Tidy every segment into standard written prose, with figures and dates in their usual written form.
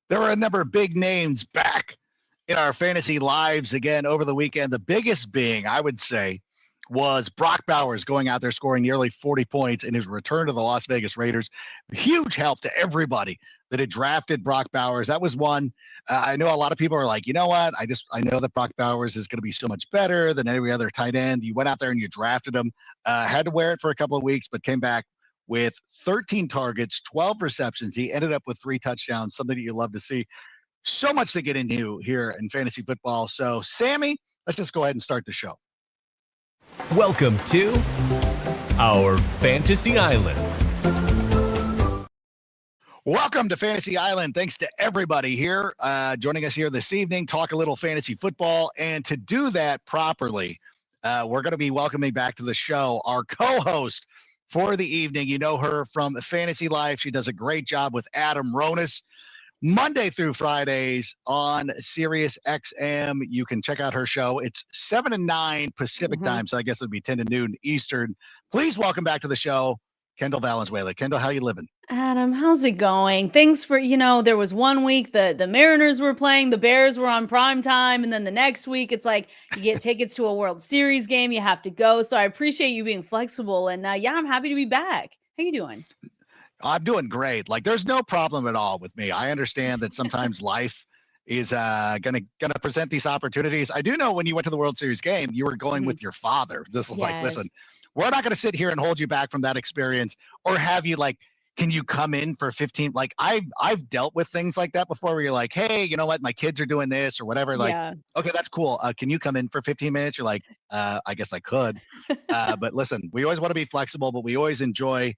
There were a number of big names back in our fantasy lives again over the weekend. The biggest being, I would say, was Brock Bowers going out there scoring nearly 40 points in his return to the Las Vegas Raiders. Huge help to everybody that had drafted Brock Bowers. That was one. I know a lot of people are like, you know what? I know that Brock Bowers is going to be so much better than every other tight end. You went out there and you drafted him. Had to wear it for a couple of weeks, but came back with 13 targets, 12 receptions. He ended up with 3 touchdowns, something that you love to see. So much to get into here in fantasy football. So, Sammy, let's just go ahead and start the show. Welcome to our Fantasy Island. Welcome to Fantasy Island. Thanks to everybody here joining us here this evening, talk a little fantasy football. And to do that properly, we're going to be welcoming back to the show our co-host for the evening. You know her from Fantasy Life. She does a great job with Adam Ronis. Monday through Fridays on Sirius XM. You can check out her show. It's 7 to 9 Pacific time, so I guess it'd be 10 to noon Eastern. Please welcome back to the show, Kendall Valenzuela. Kendall, how you living? Adam, how's it going? Thanks for, there was one week the Mariners were playing, the Bears were on prime time, and then the next week it's like you get tickets to a World Series game, you have to go. So I appreciate you being flexible, and yeah, I'm happy to be back. How you doing? I'm doing great. Like, there's no problem at all with me. I understand that sometimes life is gonna present these opportunities. I do know when you went to the World Series game, you were going with your father. This is like, listen, we're not gonna sit here and hold you back from that experience, or have you like, can you come in for 15? Like, I've dealt with things like that before, where you're like, hey, you know what, my kids are doing this or whatever. Like, okay, that's cool. Can you come in for 15 minutes? You're like, I guess I could. But listen, we always want to be flexible, but we always enjoy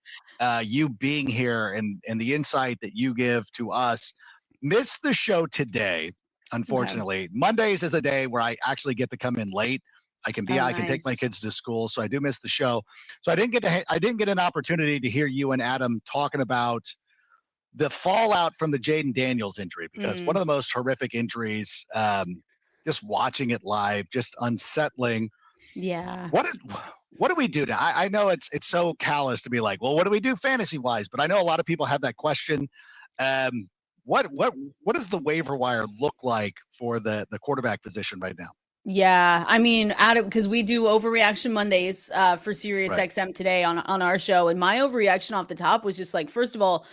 you being here and the insight that you give to us. Missed the show today, unfortunately. Mondays is a day where I actually get to come in late. I can take my kids to school, so I do miss the show. So I didn't get an opportunity to hear you and Adam talking about the fallout from the Jaden Daniels injury, because one of the most horrific injuries. Just watching it live, just unsettling. Yeah. What do we do now? I know it's so callous to be like, well, what do we do fantasy wise? But I know a lot of people have that question. What does the waiver wire look like for the quarterback position right now? Yeah, I mean, Adam, because we do Overreaction Mondays for Sirius XM today on our show, and my overreaction off the top was just like, first of all,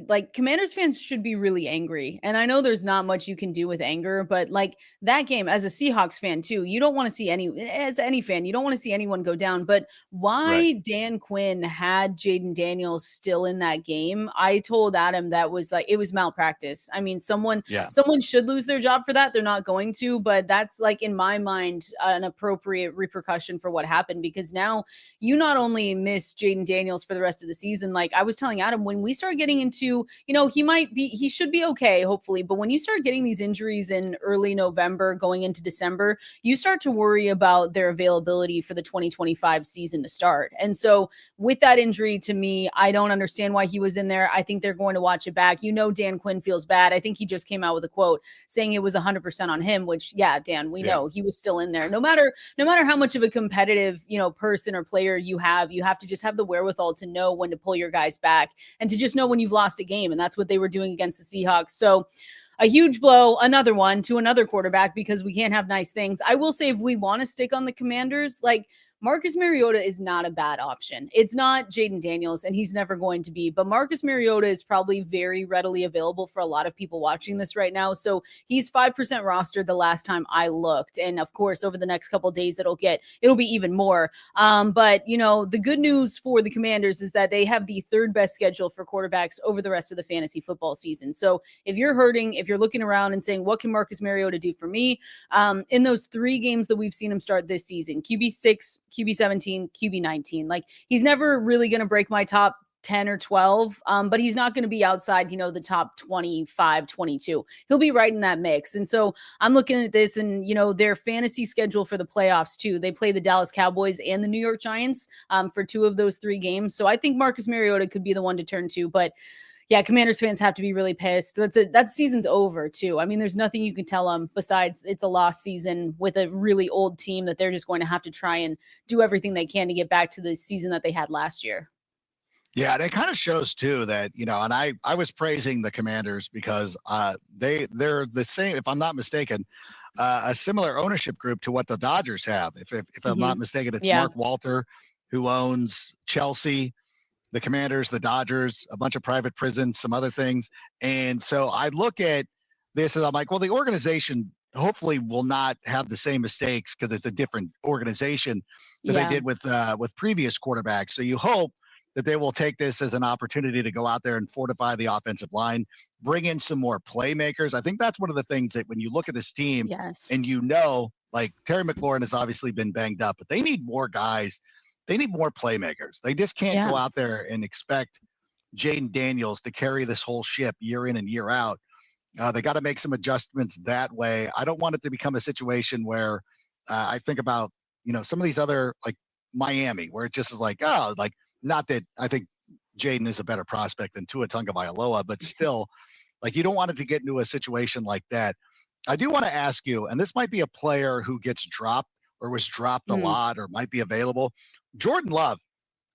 like Commanders fans should be really angry. And I know there's not much you can do with anger, but like that game, as a Seahawks fan too, you don't want to see as any fan, you don't want to see anyone go down. But why Dan Quinn had Jaden Daniels still in that game, I told Adam that was like, it was malpractice. I mean, someone should lose their job for that. They're not going to, but that's like, in my mind, an appropriate repercussion for what happened, because now you not only miss Jaden Daniels for the rest of the season. Like I was telling Adam, when we start getting into, he should be okay, hopefully. But when you start getting these injuries in early November going into December, you start to worry about their availability for the 2025 season to start. And so with that injury, to me, I don't understand why he was in there. I think they're going to watch it back. Dan Quinn feels bad. I think he just came out with a quote saying it was 100% on him, which, Dan, we know he was still in there. No matter how much of a competitive, person or player you have to just have the wherewithal to know when to pull your guys back and to just know when you've lost a game. And that's what they were doing against the Seahawks. So a huge blow, another one to another quarterback, because we can't have nice things. I will say, if we want to stick on the Commanders, like Marcus Mariota is not a bad option. It's not Jaden Daniels, and he's never going to be. But Marcus Mariota is probably very readily available for a lot of people watching this right now. So he's 5% rostered the last time I looked. And of course, over the next couple of days, it'll be even more. But the good news for the Commanders is that they have the third best schedule for quarterbacks over the rest of the fantasy football season. So if you're hurting, if you're looking around and saying, what can Marcus Mariota do for me? In those 3 games that we've seen him start this season, QB6, QB 17, QB 19. Like, he's never really going to break my top 10 or 12, but he's not going to be outside, the top 25, 22. He'll be right in that mix. And so I'm looking at this and, their fantasy schedule for the playoffs too. They play the Dallas Cowboys and the New York Giants for 2 of those 3 games. So I think Marcus Mariota could be the one to turn to, but yeah, Commanders fans have to be really pissed. That season's over too. I mean, there's nothing you can tell them besides it's a lost season with a really old team that they're just going to have to try and do everything they can to get back to the season that they had last year. Yeah, and it kind of shows too that, and I was praising the Commanders because they're the same, if I'm not mistaken, a similar ownership group to what the Dodgers have. If I'm Hmm. not mistaken, it's Yeah. Mark Walter who owns Chelsea, the Commanders, the Dodgers, a bunch of private prisons, some other things. And so I look at this and I'm like, well, the organization hopefully will not have the same mistakes because it's a different organization that they Yeah. did with previous quarterbacks. So you hope that they will take this as an opportunity to go out there and fortify the offensive line, bring in some more playmakers. I think that's one of the things that when you look at this team Yes. and like Terry McLaurin has obviously been banged up, but they need more guys. They need more playmakers. They just can't Yeah. go out there and expect Jaden Daniels to carry this whole ship year in and year out. They got to make some adjustments that way. I don't want it to become a situation where I think about, some of these other like Miami, where it just is like, oh, like not that I think Jaden is a better prospect than Tua Tagovailoa, but still, like you don't want it to get into a situation like that. I do want to ask you, and this might be a player who gets dropped or was dropped a Mhm. lot or might be available. Jordan Love,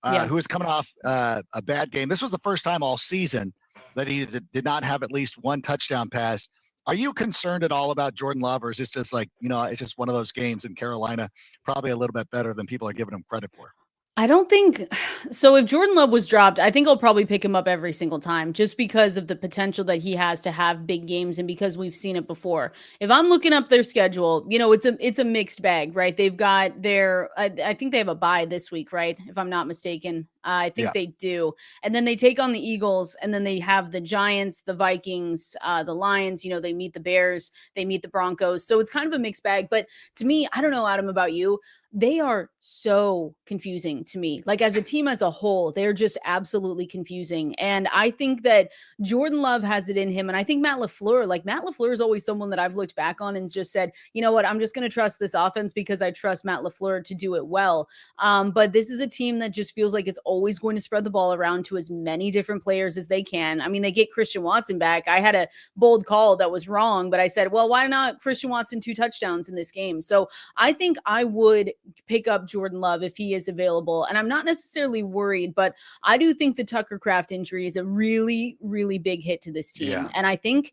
Yeah. who is coming off a bad game. This was the first time all season that he did not have at least one touchdown pass. Are you concerned at all about Jordan Love, or is this just like, it's just one of those games in Carolina, probably a little bit better than people are giving him credit for? I don't think so. If Jordan Love was dropped, I think I'll probably pick him up every single time just because of the potential that he has to have big games and because we've seen it before. If I'm looking up their schedule, it's a mixed bag, right? They've got I think they have a bye this week, right? If I'm not mistaken. I think Yeah. they do. And then they take on the Eagles and then they have the Giants, the Vikings, the Lions, they meet the Bears, they meet the Broncos. So it's kind of a mixed bag, but to me, I don't know, Adam, about you, they are so confusing to me. Like as a team as a whole, they're just absolutely confusing. And I think that Jordan Love has it in him. And I think Matt LaFleur is always someone that I've looked back on and just said, you know what, I'm just going to trust this offense because I trust Matt LaFleur to do it well. But this is a team that just feels like it's always going to spread the ball around to as many different players as they can. I mean, they get Christian Watson back. I had a bold call that was wrong, but I said, well, why not Christian Watson 2 touchdowns in this game? So I think I would pick up Jordan Love if he is available. And I'm not necessarily worried, but I do think the Tucker Craft injury is a really, really big hit to this team. Yeah. And I think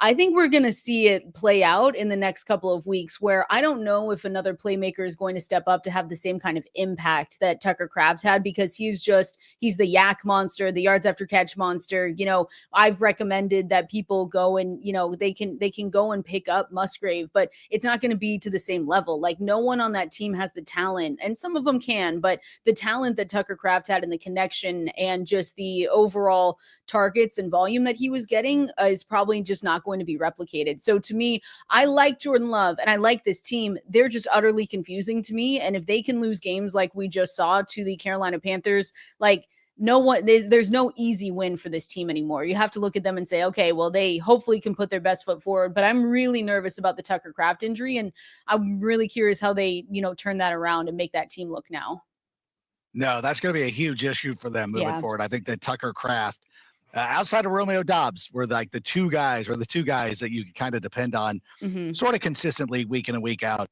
we're going to see it play out in the next couple of weeks where I don't know if another playmaker is going to step up to have the same kind of impact that Tucker Craft had because he's the yak monster, the yards after catch monster. I've recommended that people go and, they can go and pick up Musgrave, but it's not going to be to the same level. Like no one on that team has the talent, and some of them can, but the talent that Tucker Craft had and the connection and just the overall targets and volume that he was getting is probably just not going to be replicated. So to me, I like Jordan Love and I like this team. They're just utterly confusing to me. And if they can lose games like we just saw to the Carolina Panthers, like there's no easy win for this team anymore. You have to look at them and say, okay, well, they hopefully can put their best foot forward. But I'm really nervous about the Tucker Craft injury. And I'm really curious how they, turn that around and make that team look now. No, that's going to be a huge issue for them moving Yeah. forward. I think that Tucker Craft, outside of Romeo Dobbs, were like the two guys that you can kind of depend on Hmm. sort of consistently week in and week out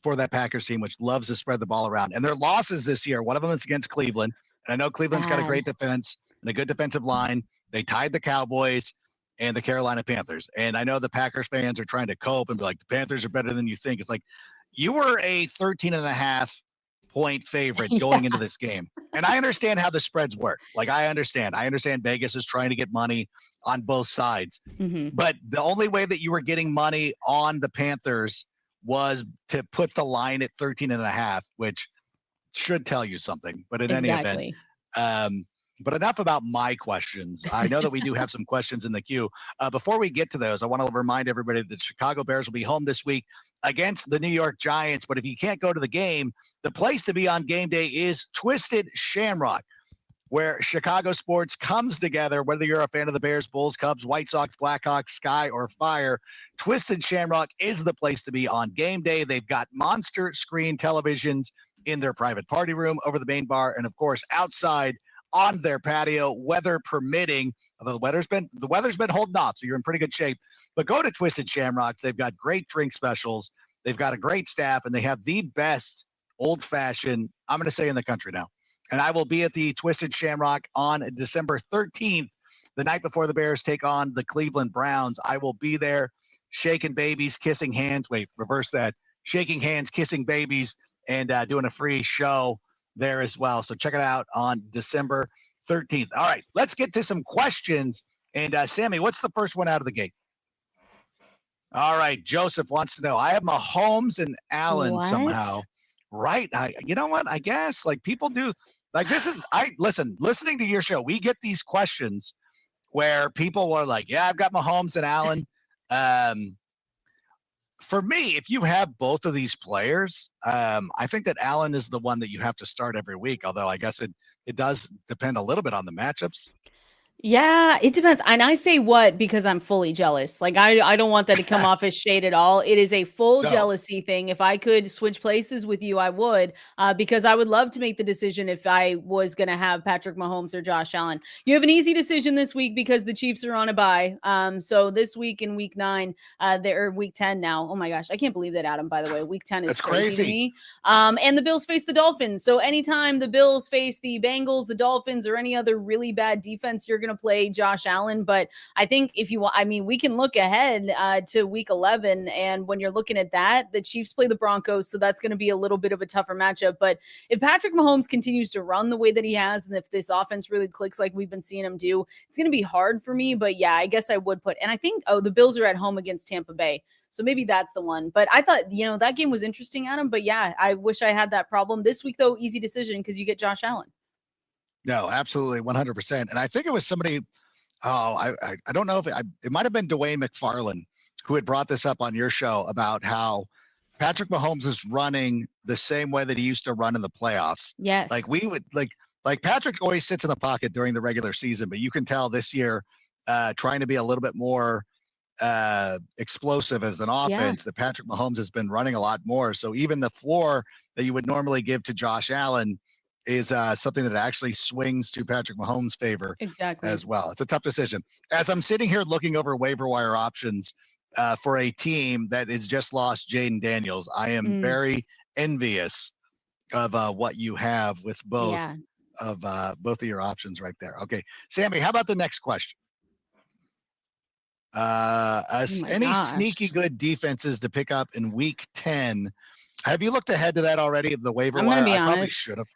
for that Packers team, which loves to spread the ball around. And their losses this year, one of them is against Cleveland. And I know Cleveland's got a Bad. great defense and a good defensive line. They tied the Cowboys and the Carolina Panthers. And I know the Packers fans are trying to cope and be like, the Panthers are better than you think. It's like, you were a 13.5 point favorite Yeah. going into this game. And I understand how the spreads work. Like I understand Vegas is trying to get money on both sides. Hmm. But the only way that you were getting money on the Panthers was to put the line at 13.5, which should tell you something. But in any event, Exactly. um, but enough about my questions. I know that we do have some questions in the queue. Before we get to those, I want to remind everybody that the Chicago Bears will be home this week against the New York Giants. But if you can't go to the game, the place to be on game day is Twisted Shamrock, where Chicago sports comes together. Whether you're a fan of the Bears, Bulls, Cubs, White Sox, Blackhawks, Sky, or Fire, Twisted Shamrock is the place to be on game day. They've got monster screen televisions in their private party room over the main bar, and of course outside on their patio, weather permitting. Although the weather's been holding off, so you're in pretty good shape. But go to Twisted Shamrocks. They've got great drink specials. They've got a great staff, and they have the best old fashioned, I'm going to say in the country now, and I will be at the Twisted Shamrock on December 13th, the night before the Bears take on the Cleveland Browns. I will be there shaking babies, kissing hands. Wait, reverse that. Shaking hands, kissing babies, and doing a free show there as well. So check it out on December 13th. All right, let's get to some questions. And Sammy, what's the first one out of the gate? All right, Joseph wants to know. I have Mahomes and Allen somehow. Right. You know what? I guess like people do like this is listening to your show, we get these questions where people are like, yeah, I've got Mahomes and Allen. For me, if you have both of these players, I think that Allen is the one that you have to start every week, although I guess it does depend a little bit on the matchups. Yeah, it depends. And I say what because I'm fully jealous. Like I don't want that to come off as shade at all. It is a full No. jealousy thing. If I could switch places with you, I would, because I would love to make the decision if I was going to have Patrick Mahomes or Josh Allen. You have an easy decision this week because the Chiefs are on a bye. So this week in week 9, they're week 10 now. Oh my gosh, I can't believe that, Adam. By the way, week 10 is That's crazy to me. And the Bills face the Dolphins. So anytime the Bills face the Bengals, the Dolphins, or any other really bad defense, you're going to play Josh Allen. But I think if you want, I mean, we can look ahead to week 11. And when you're looking at that, the Chiefs play the Broncos. So that's going to be a little bit of a tougher matchup. But if Patrick Mahomes continues to run the way that he has, and if this offense really clicks like we've been seeing him do, it's going to be hard for me. But yeah, I guess I would put, and I think, the Bills are at home against Tampa Bay. So maybe that's the one. But I thought, that game was interesting, Adam. But yeah, I wish I had that problem. This week, though, easy decision because you get Josh Allen. No, absolutely, 100%. And I think it was somebody, I don't know if it might have been Dwayne McFarland who had brought this up on your show about how Patrick Mahomes is running the same way that he used to run in the playoffs. Yes. Like we would like Patrick always sits in the pocket during the regular season, but you can tell this year, trying to be a little bit more explosive as an offense, that Patrick Mahomes has been running a lot more. So even the floor that you would normally give to Josh Allen is something that actually swings to Patrick Mahomes' favor as well. It's a tough decision. As I'm sitting here looking over waiver wire options for a team that has just lost Jaden Daniels, I am very envious of what you have with both of your options right there. Okay, Sammy, how about the next question? Any sneaky good defenses to pick up in week 10? Have you looked ahead to that already? The waiver wire? I'm gonna be honest. Probably should have.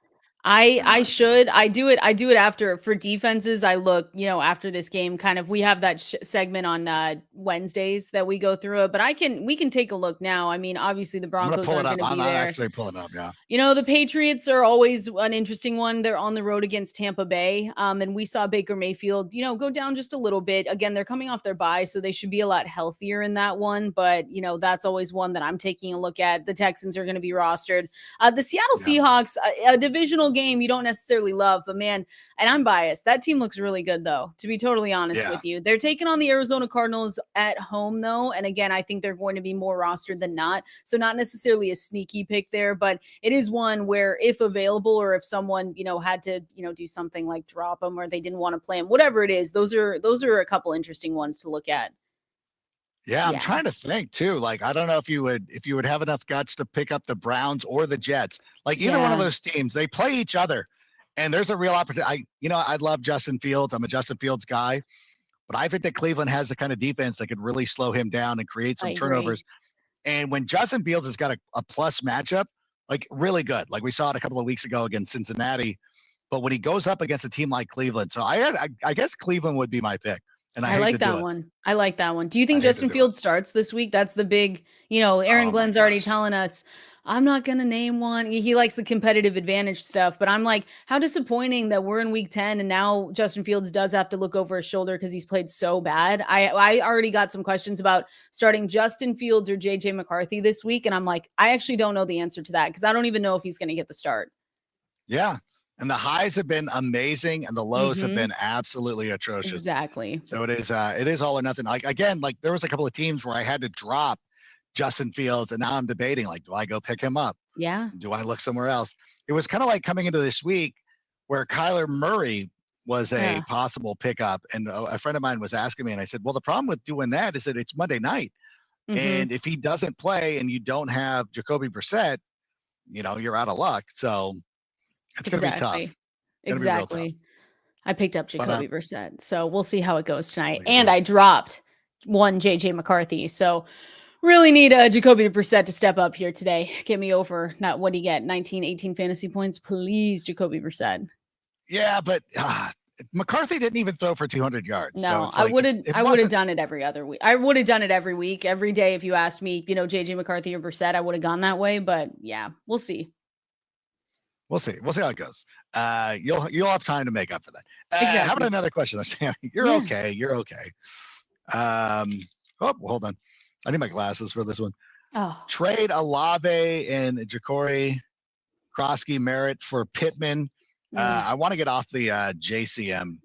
I should. I do it after for defenses. I look, after this game, kind of, we have that segment on Wednesdays that we go through it, but we can take a look now. I mean, obviously the Broncos aren't going to be there. I'm actually pulling up. Yeah. The Patriots are always an interesting one. They're on the road against Tampa Bay. And we saw Baker Mayfield, go down just a little bit. Again, they're coming off their bye, so they should be a lot healthier in that one. But, that's always one that I'm taking a look at. The Texans are going to be rostered. The Seattle Seahawks, a divisional game you don't necessarily love, but man, and I'm biased, that team looks really good though, to be totally honest with you. They're taking on the Arizona Cardinals at home though, and again, I think they're going to be more rostered than not, so not necessarily a sneaky pick there, but it is one where if available, or if someone had to do something like drop them, or they didn't want to play them, whatever it is, those are a couple interesting ones to look at. Yeah, I'm trying to think too. Like, I don't know if you would have enough guts to pick up the Browns or the Jets. Like either one of those teams, they play each other, and there's a real opportunity. I love Justin Fields. I'm a Justin Fields guy, but I think that Cleveland has the kind of defense that could really slow him down and create some turnovers. And when Justin Fields has got a plus matchup, like really good, like we saw it a couple of weeks ago against Cincinnati, but when he goes up against a team like Cleveland, so I guess Cleveland would be my pick. And I like that one. I like that one. Do you think Justin Fields starts this week? That's the big, Aaron Glenn's already telling us, I'm not going to name one. He likes the competitive advantage stuff, but I'm like, how disappointing that we're in week 10 and now Justin Fields does have to look over his shoulder because he's played so bad. I already got some questions about starting Justin Fields or JJ McCarthy this week. And I'm like, I actually don't know the answer to that because I don't even know if he's going to get the start. Yeah. And the highs have been amazing and the lows have been absolutely atrocious. Exactly. So it is all or nothing. Like, again, like there was a couple of teams where I had to drop Justin Fields and now I'm debating, like, do I go pick him up? Yeah. Do I look somewhere else? It was kind of like coming into this week where Kyler Murray was a possible pickup. And a friend of mine was asking me, and I said, well, the problem with doing that is that it's Monday night. And if he doesn't play and you don't have Jacoby Brissett, you're out of luck. So it's going to be tough. Gonna be real tough. Exactly. I picked up But Jacoby Brissett, so we'll see how it goes tonight. look at And you. I dropped one JJ McCarthy, so really need Jacoby Brissett to step up here today. Get me over. Not what do you get? 19, 18 fantasy points, please, Jacoby Brissett. Yeah, but McCarthy didn't even throw for 200 yards. So No, it's I like would have. it I would have wasn't. done it every other week. I would have done it every week, every day. If you asked me, JJ McCarthy or Brissett, I would have gone that way. But yeah, we'll see. We'll see. We'll see how it goes. You'll have time to make up for that. How about Exactly. another question, Sammy? You're Yeah. okay. You're okay. Hold on. I need my glasses for this one. Oh, Trade Olave and Ja'Cory Krosky Merritt for Pittman. I want to get off the JCM.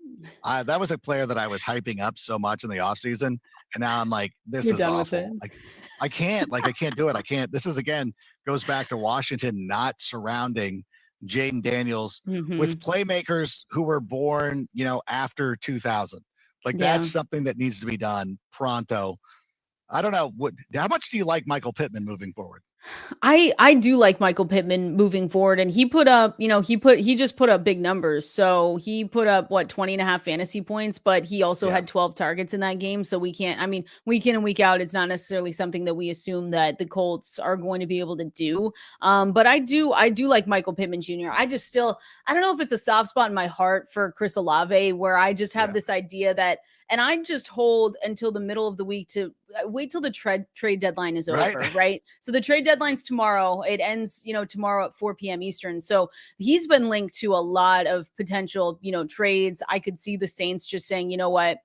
That was a player that I was hyping up so much in the offseason. And now I'm like, this you're is done awful. with it. Like, I can't do it. I can't. This is, again, goes back to Washington not surrounding Jaden Daniels with playmakers who were born, after 2000. Like, that's something that needs to be done pronto. I don't know. How much do you like Michael Pittman moving forward? I do like Michael Pittman moving forward, and he put up, he just put up big numbers. So he put up 20 and a half fantasy points, but he also had 12 targets in that game. So week in and week out, it's not necessarily something that we assume that the Colts are going to be able to do. But I do like Michael Pittman Jr. I don't know if it's a soft spot in my heart for Chris Olave, where I just have this idea that, and I just hold until the middle of the week to wait till the trade deadline is over, right? So the trade deadline's tomorrow. It ends, tomorrow at 4 p.m. Eastern. So he's been linked to a lot of potential, trades. I could see the Saints just saying, you know what?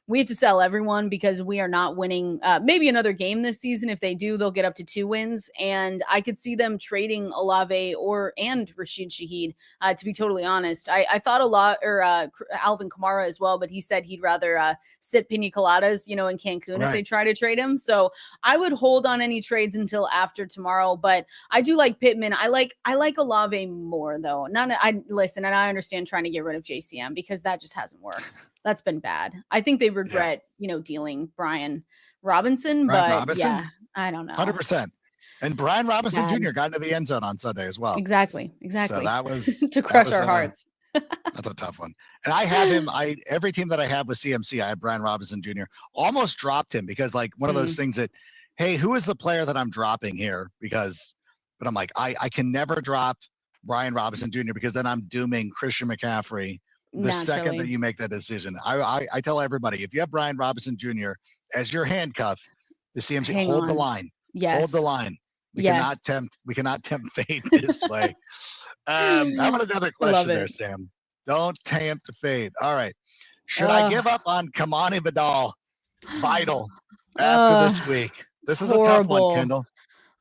We have to sell everyone because we are not winning maybe another game this season. If they do, they'll get up to 2 wins. And I could see them trading Olave and Rashid Shaheed, to be totally honest. I thought a lot, or Alvin Kamara as well, but he said he'd rather sit pina coladas, in Cancun if they try to trade him. So I would hold on any trades until after tomorrow. But I do like Pittman. I like Olave more, though. Listen, and I understand trying to get rid of JCM because that just hasn't worked. That's been bad. I think they regret, dealing Brian Robinson, yeah, I don't know. 100%. And Brian Robinson Jr. got into the end zone on Sunday as well. Exactly. So that was to crush our hearts. That's a tough one. And I have him. Every team that I have with CMC, I have Brian Robinson Jr. Almost dropped him because, like, one of those things that, hey, who is the player that I'm dropping here? But I'm like, I can never drop Brian Robinson Jr. because then I'm dooming Christian McCaffrey the second that you make that decision. I tell everybody, if you have Brian Robinson Jr. as your handcuff, the CMC, hold the line. Yes. Hold the line. We cannot tempt fate this way. How about another question there, Sam? Don't tempt fate. All right. Should I give up on Kamani Vidal after this week? This is a tough one, Kendall.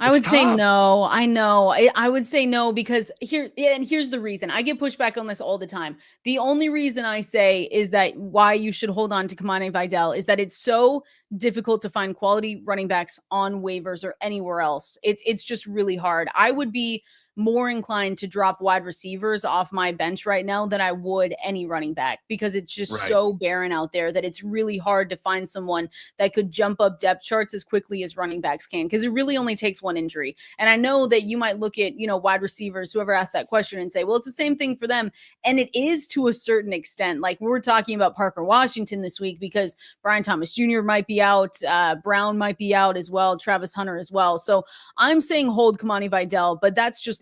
I would say no. I know. I would say no because here's the reason. I get pushback on this all the time. The only reason I say is that why you should hold on to Kamani Vidal is that it's so difficult to find quality running backs on waivers or anywhere else. It's just really hard. I would be more inclined to drop wide receivers off my bench right now than I would any running back because it's just so barren out there that it's really hard to find someone that could jump up depth charts as quickly as running backs can because it really only takes one injury. And I know that you might look at, wide receivers, whoever asked that question and say, well, it's the same thing for them. And it is to a certain extent. Like we were talking about Parker Washington this week because Brian Thomas Jr. might be out. Brown might be out as well. Travis Hunter as well. So I'm saying hold Kamani Vidal, but that's just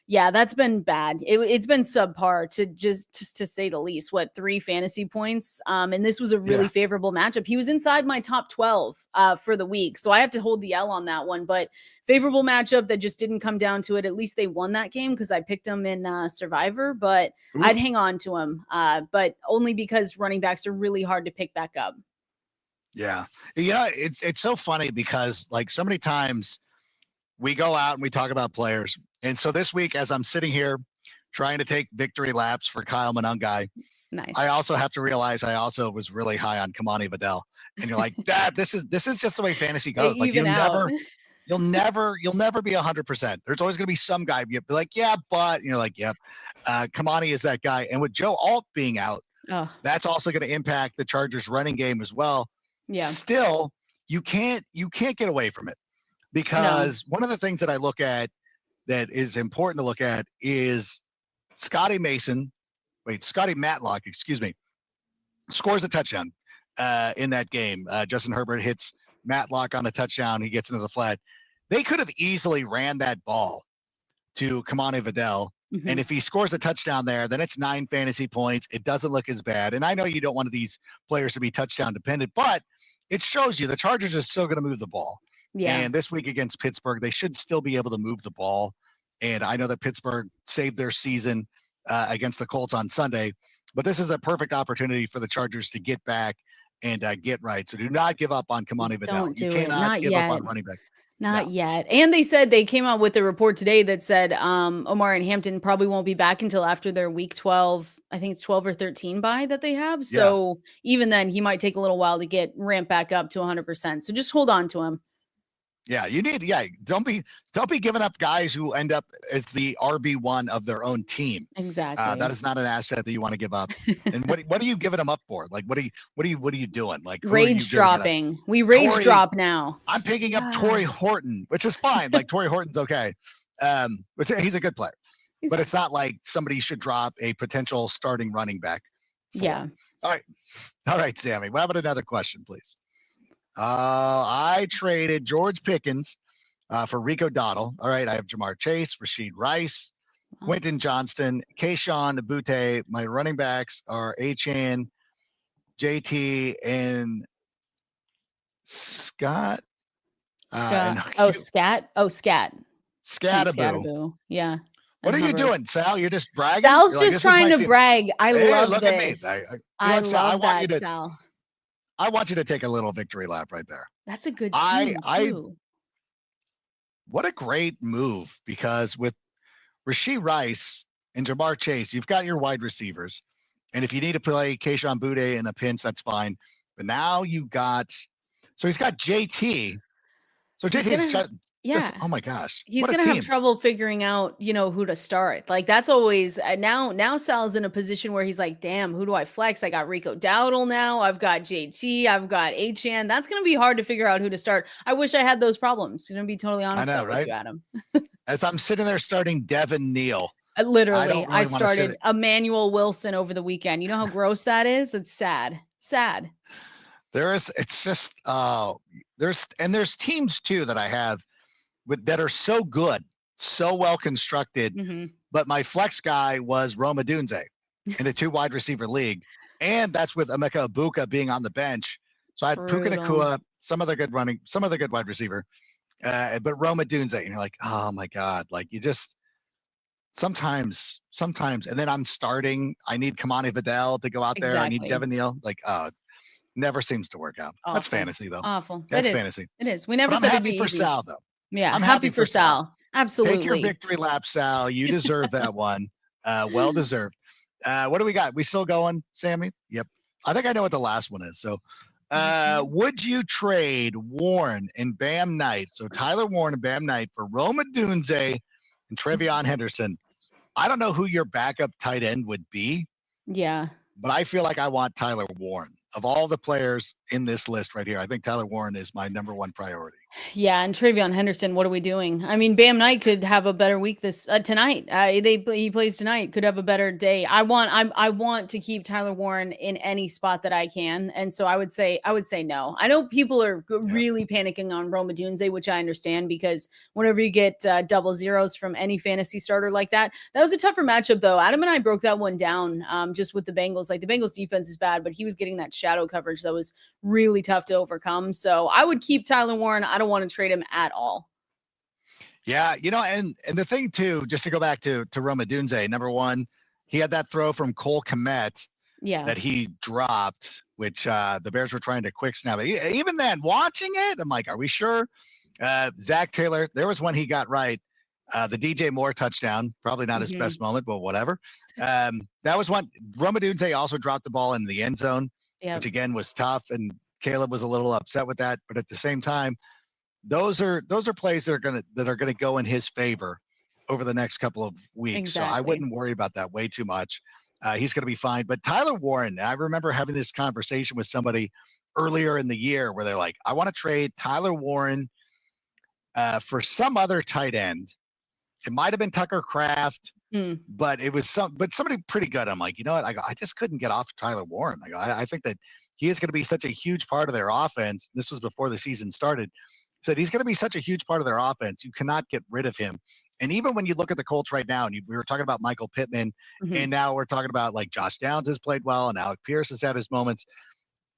that's been bad. It's been subpar to say the least. 3 fantasy points. And this was a really favorable matchup. He was inside my top 12 for the week. So I have to hold the L on that one, but favorable matchup that just didn't come down to it. At least they won that game because I picked them in Survivor, but I'd hang on to him. But only because running backs are really hard to pick back up. Yeah. It's so funny because like so many times we go out and we talk about players. And so this week, as I'm sitting here trying to take victory laps for Kyle Monangai, nice. I also have to realize I also was really high on Kamani Vidal. And you're like, Dad, this is just the way fantasy goes. Like you'll never be 100%. There's always going to be some guy you'll be like, yeah, but and you're like, yep. Kamani is that guy. And with Joe Alt being out, that's also going to impact the Chargers running game as well. Yeah. Still, you can't get away from it. Because one of the things that I look at that is important to look at is Scotty Mason Scotty Matlock, excuse me, scores a touchdown in that game. Justin Herbert hits Matlock on a touchdown. He gets into the flat. They could have easily ran that ball to Kamani Vidal. Mm-hmm. And if he scores a touchdown there, then it's 9 fantasy points. It doesn't look as bad. And I know you don't want these players to be touchdown dependent, but it shows you the Chargers are still going to move the ball. Yeah. And this week against Pittsburgh, they should still be able to move the ball. And I know that Pittsburgh saved their season against the Colts on Sunday, but this is a perfect opportunity for the Chargers to get back and get right. So do not give up on Kamani Vidal. Don't do you it. cannot Not give yet. up on running back. Not yet. And they said they came out with a report today that said Omar and Hampton probably won't be back until after their week 12, I think it's 12 or 13 bye that they have. So even then, he might take a little while to get ramped back up to 100%. So just hold on to him. Yeah, you need. Yeah, don't be giving up guys who end up as the RB1 of their own team. Exactly. That is not an asset that you want to give up. And what are you giving them up for? Like, what are you doing? Like rage dropping. We rage drop now. I'm picking up Torrey Horton, which is fine. Like Torrey Horton's okay. But he's a good player. But it's not like somebody should drop a potential starting running back. Yeah. All right, Sammy. What about another question, please? I traded George Pickens for Rico Dowdle. All right, I have Jamar Chase, Rashid Rice, Quentin Johnston, Kayshon Butte. My running backs are Achane, JT, and Scott. Scat. Scataboo. Yeah. What are you doing, Sal? You're just bragging? Sal's just trying to brag. I love look this. At me. I love that, Sal. I want you to take a little victory lap right there. That's a good team, too. What a great move, because with Rashid Rice and Jamar Chase, you've got your wide receivers. And if you need to play Kayshon Boutte in a pinch, that's fine. But now he's got JT. So JT is oh my gosh. He's going to have trouble figuring out, who to start. Like that's always now Sal's in a position where he's like, damn, who do I flex? I got Rico Dowdle now. I've got JT. I've got Achane. That's going to be hard to figure out who to start. I wish I had those problems. I'm going to be totally honest with you, Adam. As I'm sitting there starting Devin Neal. Literally, I started Emmanuel Wilson over the weekend. You know how gross that is? It's sad. There's teams too that I have that are so good, so well constructed, but my flex guy was Roma Dunze in a 2 wide receiver league, and that's with Emeka Ibuka being on the bench. So I had Puka Nacua, some other good wide receiver, but Roma Dunze, and you're like, oh my god, like you just sometimes, and then I'm starting. I need Kamani Vidal to go out there. I need Devin Neal. Like, never seems to work out. Awful. That's fantasy though. Awful. That's fantasy. It is. We never said it'd be easy. I'm happy for Sal though. Yeah, I'm happy for Sal. Absolutely. Take your victory lap, Sal. You deserve that one. Well deserved. What do we got? We still going, Sammy? Yep. I think I know what the last one is. So, would you trade Warren and Bam Knight? So Tyler Warren and Bam Knight for Roma Dunze and Trevion Henderson. I don't know who your backup tight end would be. Yeah. But I feel like I want Tyler Warren. Of all the players in this list right here, I think Tyler Warren is my number one priority. Yeah, and Trevion Henderson, what are we doing? I mean, Bam Knight could have a better week tonight. He plays tonight, could have a better day. I want to keep Tyler Warren in any spot that I can, and so I would say no. I know people are really panicking on Roma Dunze, which I understand, because whenever you get double zeros from any fantasy starter like that was a tougher matchup though. Adam and I broke that one down just with the Bengals. Like the Bengals defense is bad, but he was getting that shadow coverage that was really tough to overcome. So I would keep Tyler Warren. I don't want to trade him at all. Yeah, and the thing too, just to go back to Roma Dunze, number one, he had that throw from Cole Kmet that he dropped, which the Bears were trying to quick snap. Even then, watching it, I'm like, are we sure? Zach Taylor, there was one he got right. The DJ Moore touchdown, probably not his best moment, but whatever. That was one. Roma Dunze also dropped the ball in the end zone, which again was tough, and Caleb was a little upset with that. But at the same time, those are plays that are gonna go in his favor over the next couple of weeks. Exactly. So I wouldn't worry about that way too much. He's gonna be fine. But Tyler Warren, I remember having this conversation with somebody earlier in the year where they're like, I want to trade Tyler Warren for some other tight end. It might have been Tucker Kraft. Mm. but but somebody pretty good. I'm like, you know what? I just couldn't get off Tyler Warren. I think that he is going to be such a huge part of their offense. This was before the season started. Said he's going to be such a huge part of their offense. You cannot get rid of him. And even when you look at the Colts right now, and we were talking about Michael Pittman, Mhm. and now we're talking about like Josh Downs has played well, and Alec Pierce has had his moments.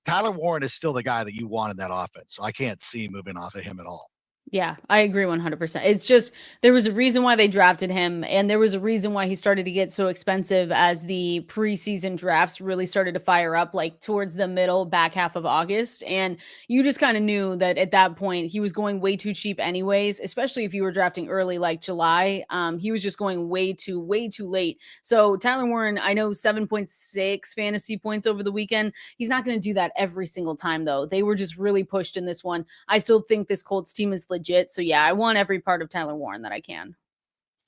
Tyler Warren is still the guy that you want in that offense. So I can't see moving off of him at all. Yeah, I agree 100%. It's just there was a reason why they drafted him, and there was a reason why he started to get so expensive as the preseason drafts really started to fire up, like towards the middle, back half of August. And you just kind of knew that at that point he was going way too cheap, anyways, especially if you were drafting early, like July. He was just going way too late. So Tyler Warren, I know 7.6 fantasy points over the weekend. He's not going to do that every single time, though. They were just really pushed in this one. I still think this Colts team is legit. So yeah, I want every part of Tyler Warren that I can.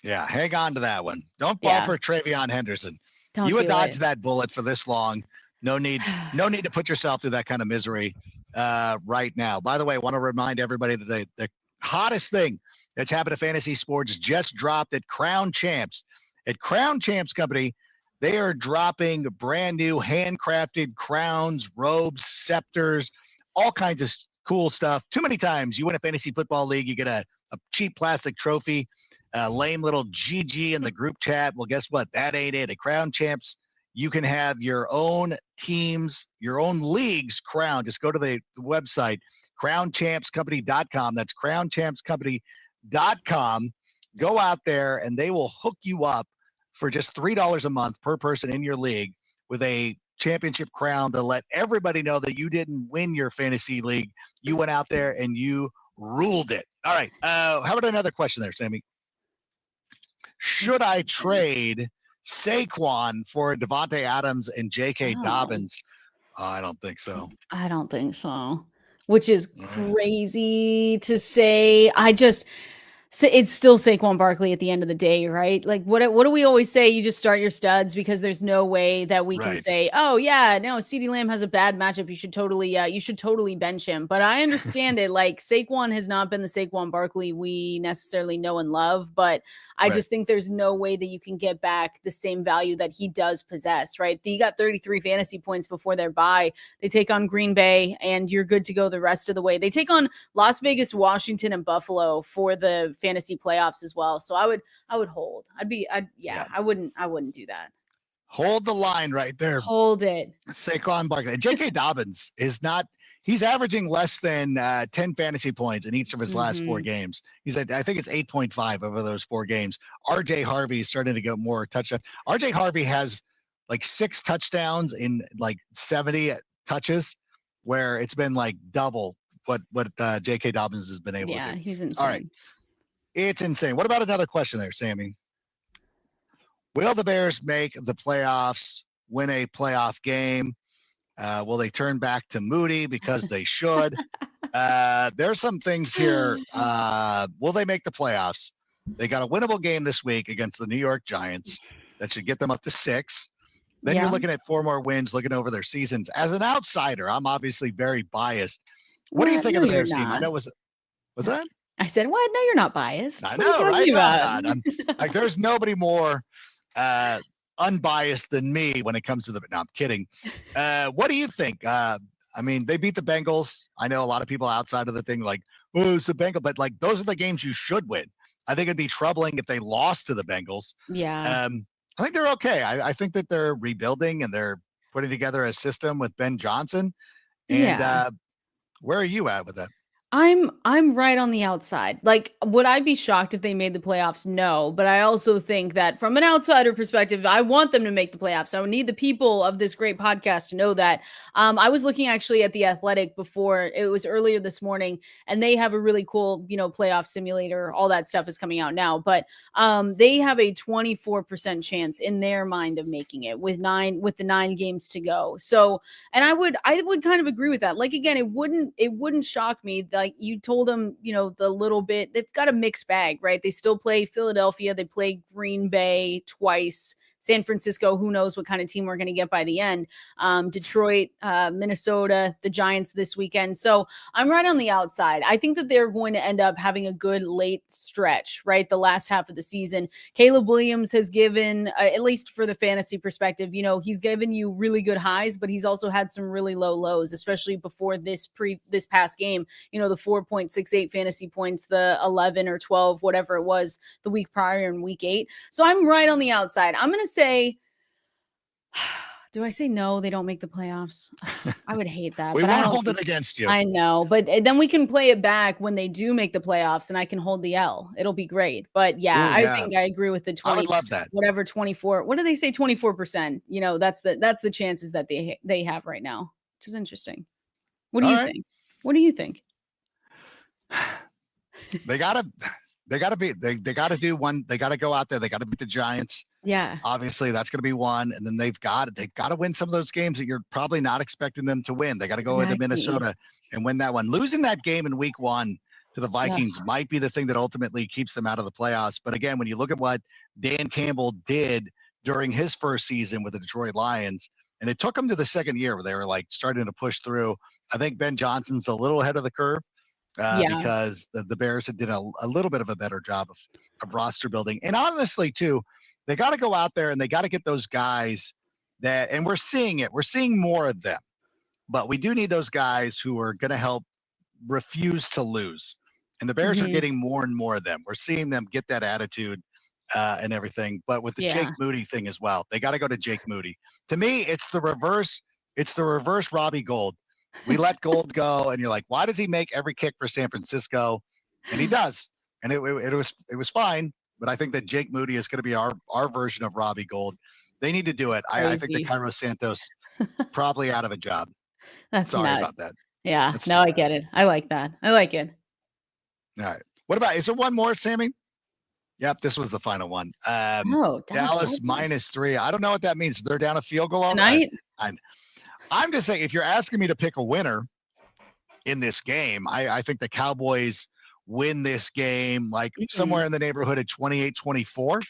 Yeah, hang on to that one. Don't fall Yeah, for Travion Henderson. don't You would do dodge it. that bullet for this long. No need, no need to put yourself through that kind of misery right now. By the way, I want to remind everybody that the hottest thing that's happened to fantasy sports just dropped at Crown Champs. At Crown Champs Company, they are dropping brand new handcrafted crowns, robes, scepters, all kinds of cool stuff. Too many times you win a fantasy football league, you get a cheap plastic trophy, a lame little GG in the group chat. Well, guess what? That ain't it. At Crown Champs, you can have your own teams, your own leagues crowned. Just go to the website, crownchampscompany.com. That's crownchampscompany.com. Go out there and they will hook you up for just $3 a month per person in your league with a championship crown to let everybody know that you didn't win your fantasy league. You went out there and you ruled it. All right. How about another question there, Sammy? Should I trade Saquon for Devontae Adams and J.K. Oh, Dobbins? I don't think so. I don't think so. Which is Mm. crazy to say. I just so it's still Saquon Barkley at the end of the day, right? Like what do we always say? You just start your studs because there's no way that we can Right. say, "Oh yeah, no, CeeDee Lamb has a bad matchup. You should totally bench him." But I understand it. Like Saquon has not been the Saquon Barkley we necessarily know and love, but I Right. just think there's no way that you can get back the same value that he does possess, right? He got 33 fantasy points before their bye. They take on Green Bay and you're good to go the rest of the way. They take on Las Vegas, Washington, and Buffalo for the fantasy playoffs as well. So I would hold. Yeah. I wouldn't do that. Hold the line right there. Hold it. Saquon Barkley. J.K. Dobbins is not. He's averaging less than 10 fantasy points in each of his last four Mhm. games. He's at, I think it's 8.5 over those 4 games. RJ Harvey is starting to get more touchdowns. RJ Harvey has like 6 touchdowns in like 70 touches, where it's been like double what J.K. Dobbins has been able to Yeah, do. he's All right. insane. It's insane. What about another question there, Sammy? Will the Bears make the playoffs, win a playoff game? Will they turn back to Moody because they should? There's some things here. Will they make the playoffs? They got a winnable game this week against the New York Giants. That should get them up to 6. Then you're Yeah. looking at 4 more wins, looking over their seasons. As an outsider, I'm obviously very biased. What do you What? think No, of the you're Bears team? I not. know was that? I said, "What? No, you're not biased. I What are you know, right? talking No, I'm about?" not. I'm like, there's nobody more uh, unbiased than me when it comes to the. No, I'm kidding. What do you think? I mean, they beat the Bengals. I know a lot of people outside of the thing like, oh, it's the Bengals, but like those are the games you should win. I think it'd be troubling if they lost to the Bengals. Yeah. I think they're okay. I think that they're rebuilding and they're putting together a system with Ben Johnson. And Yeah. where are you at with that? I'm right on the outside. Like, would I be shocked if they made the playoffs? No, but I also think that from an outsider perspective, I want them to make the playoffs. I would need the people of this great podcast to know that. I was looking actually at the Athletic before it was earlier this morning, and they have a really cool, playoff simulator. All that stuff is coming out now, but they have a 24% chance in their mind of making it with the 9 games to go. So, and I would kind of agree with that. Like again, it wouldn't shock me. Like you told them, the little bit, they've got a mixed bag, right? They still play Philadelphia, they play Green Bay twice, San Francisco, who knows what kind of team we're going to get by the end. Detroit, Minnesota, the Giants this weekend. So I'm right on the outside. I think that they're going to end up having a good late stretch, right? The last half of the season. Caleb Williams has given, at least for the fantasy perspective, he's given you really good highs, but he's also had some really low lows, especially before this past game. The 4.68 fantasy points, the 11 or 12, whatever it was the week prior in week 8. So I'm right on the outside. I'm going to say, do I say no? They don't make the playoffs. I would hate that. We but won't hold it against you. I know, but then we can play it back when they do make the playoffs, and I can hold the L. It'll be great. But yeah, I think I agree with the 20. I would love that. Whatever 24. What do they say? 24%. That's the chances that they have right now, which is interesting. What do you think? What do you think? They gotta do one. They gotta go out there. They gotta beat the Giants. Yeah. Obviously, that's going to be one. And then they've got to win some of those games that you're probably not expecting them to win. They got to go into Minnesota and win that one. Losing that game in week 1 to the Vikings might be the thing that ultimately keeps them out of the playoffs. But again, when you look at what Dan Campbell did during his first season with the Detroit Lions, and it took them to the second year where they were like starting to push through. I think Ben Johnson's a little ahead of the curve. Because the Bears had did a little bit of a better job of roster building. And honestly, too, they got to go out there and they got to get those guys that, and we're seeing it. We're seeing more of them. But we do need those guys who are going to help refuse to lose. And the Bears are getting more and more of them. We're seeing them get that attitude and everything. But with the Jake Moody thing as well, they got to go to Jake Moody. To me, it's the reverse. It's the reverse Robbie Gould. We let Gold go, and you're like, why does he make every kick for San Francisco? And he does, and it was fine. But I think that Jake Moody is going to be our version of Robbie Gould. They need to do it. I think that Cairo Santos probably out of a job. That's sorry nuts. about that. Yeah, I get it. I like that. I like it. All right. What about? Is there one more, Sammy? Yep, this was the final one. Dallas -3. I don't know what that means. They're down a field goal tonight. I'm just saying, if you're asking me to pick a winner in this game, I think the Cowboys win this game like somewhere in the neighborhood of 28-24.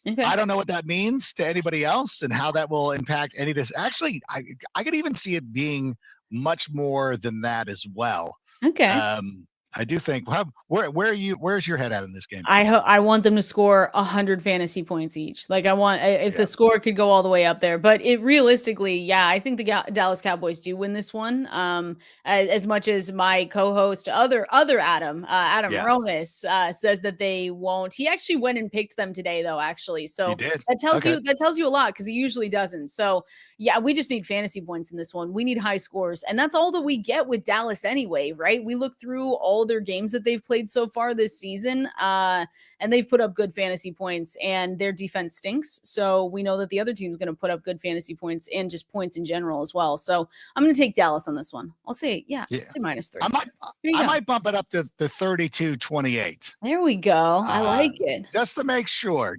Okay. I don't know what that means to anybody else and how that will impact any of this. Actually, I could even see it being much more than that as well. Okay. I do think. Where's your head at in this game? I want them to score 100 fantasy points each. Like if the score could go all the way up there, but realistically, I think the Dallas Cowboys do win this one. As much as my co-host, other Adam Romas, says that they won't. He actually went and picked them today, though. Actually, so that tells you a lot because he usually doesn't. So we just need fantasy points in this one. We need high scores, and that's all that we get with Dallas anyway, right? We look through all their games that they've played so far this season, and they've put up good fantasy points, and their defense stinks. So we know that the other team's going to put up good fantasy points and just points in general as well. So I'm going to take Dallas on this one. I'll say -3. I might bump it up to 32-28. There we go. I like it. Just to make sure.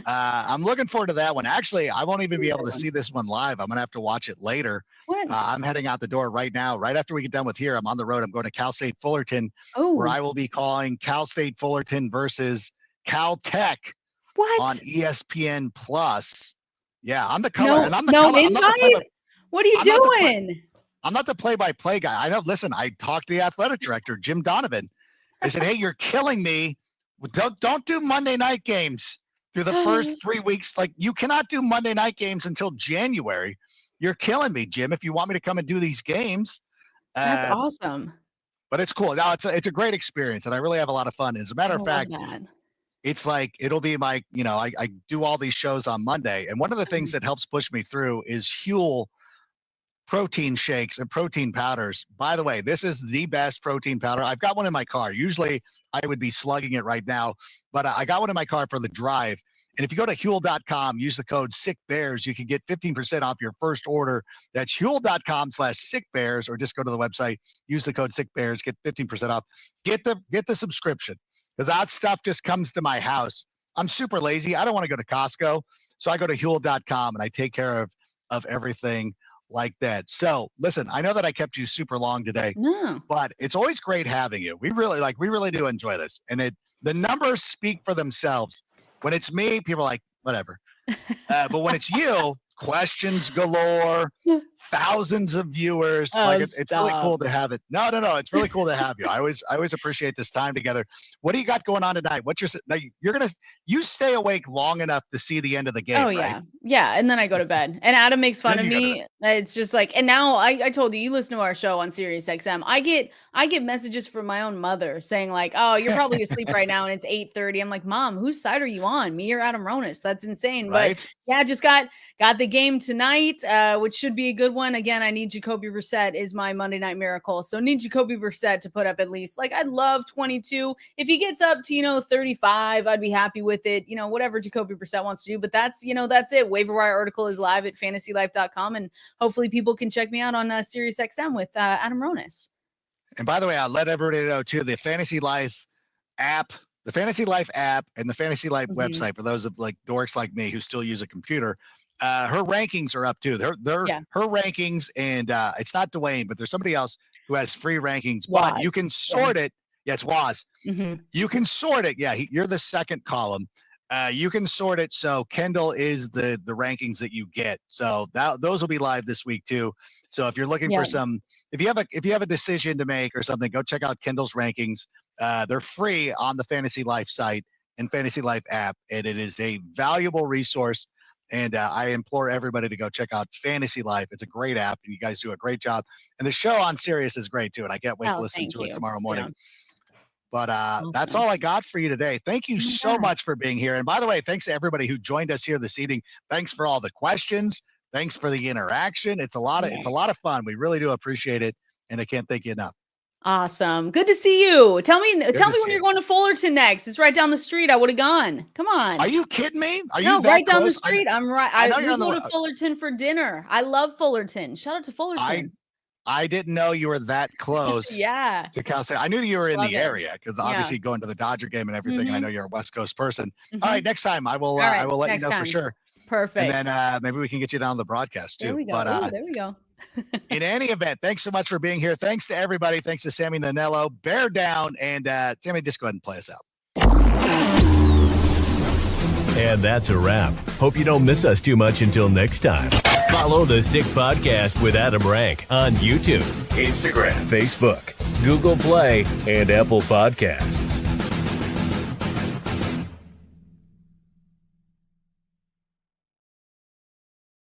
I'm looking forward to that one. Actually, I won't even be able to see this one live. I'm going to have to watch it later. I'm heading out the door right now. Right after we get done with here, I'm on the road. I'm going to Cal State Fullerton, where I will be calling Cal State Fullerton versus Caltech on ESPN Plus. Yeah, I'm the color. And I'm the color. Invite? What are you doing? I'm not the play-by-play guy. I know. Listen, I talked to the athletic director, Jim Donovan. I said, hey, you're killing me. Don't do Monday night games through the first 3 weeks. Like, you cannot do Monday night games until January. You're killing me, Jim, if you want me to come and do these games. That's awesome. But it's cool. Now, it's a great experience, and I really have a lot of fun. As a matter of fact, it's like it'll be my, I do all these shows on Monday. And one of the things that helps push me through is Huel protein shakes and protein powders. By the way, this is the best protein powder. I've got one in my car. Usually I would be slugging it right now, but I got one in my car for the drive. And if you go to Huel.com, use the code SickBears, you can get 15% off your first order. That's Huel.com/SickBears, or just go to the website, use the code SickBears, get 15% off. Get the subscription, because that stuff just comes to my house. I'm super lazy. I don't want to go to Costco. So I go to Huel.com and I take care of everything like that. So listen, I know that I kept you super long today, but it's always great having you. We really do enjoy this. And the numbers speak for themselves. When it's me, people are like, whatever. But when it's you, questions galore, thousands of viewers. Oh, Like it's really stop. cool to have it. No. It's really cool to have you. I always appreciate this time together. What do you got going on tonight? What's your now you stay awake long enough to see the end of the game, Oh, right? yeah. Yeah, and then I go to bed. And Adam makes fun Then of you go to bed. me. It's just like and now I told you listen to our show on Sirius XM. I get messages from my own mother saying like, "Oh, you're probably asleep right now and it's 8:30." I'm like, "Mom, whose side are you on? Me or Adam Ronis?" That's insane. But Right? yeah, just got the game tonight, which should be a good one. Again, I need Jacoby Brissett is my Monday Night Miracle. So need Jacoby Brissett to put up at least like I'd love 22. If he gets up to 35, I'd be happy with it. Whatever Jacoby Brissett wants to do. But that's it. Waiver wire article is live at fantasylife.com, and hopefully people can check me out on Sirius XM with Adam Ronis. And by the way, I'll let everybody know too, the Fantasy Life app, and the Fantasy Life website, for those of like dorks like me who still use a computer, her rankings are up too. Her rankings, and it's not Dwayne, but there's somebody else who has free rankings, but you can sort it. Yeah, it's Waz. You can sort it. Yeah, you're the second column. You can sort it so Kendall is the rankings that you get. So those will be live this week too. So if you're looking for if you have a decision to make or something, go check out Kendall's rankings. They're free on the Fantasy Life site and Fantasy Life app, and it is a valuable resource. And I implore everybody to go check out Fantasy Life. It's a great app, and you guys do a great job. And the show on Sirius is great too, and I can't wait to listen to it tomorrow morning. Yeah. But that's all I got for you today. Thank you so much for being here. And by the way, thanks to everybody who joined us here this evening. Thanks for all the questions. Thanks for the interaction. It's a lot of fun. We really do appreciate it, and I can't thank you enough. Awesome. Good to see you. Tell me when you're going to Fullerton next. It's right down the street. I would have gone. Come on. Are you kidding me? No, right down the street. I'm right. We go to Fullerton for dinner. I love Fullerton. Shout out to Fullerton. I didn't know you were that close to Cal State. I knew you were in the area because obviously going to the Dodger game and everything. And I know you're a West Coast person. All right, next time I will let you know for sure. Perfect. And then maybe we can get you down the broadcast too. There we go. There we go. In any event, thanks so much for being here. Thanks to everybody. Thanks to Sammy Nanello. Bear down. And Sammy, just go ahead and play us out. And that's a wrap. Hope you don't miss us too much until next time. Follow the Sick Podcast with Adam Rank on YouTube, Instagram, Facebook, Google Play, and Apple Podcasts.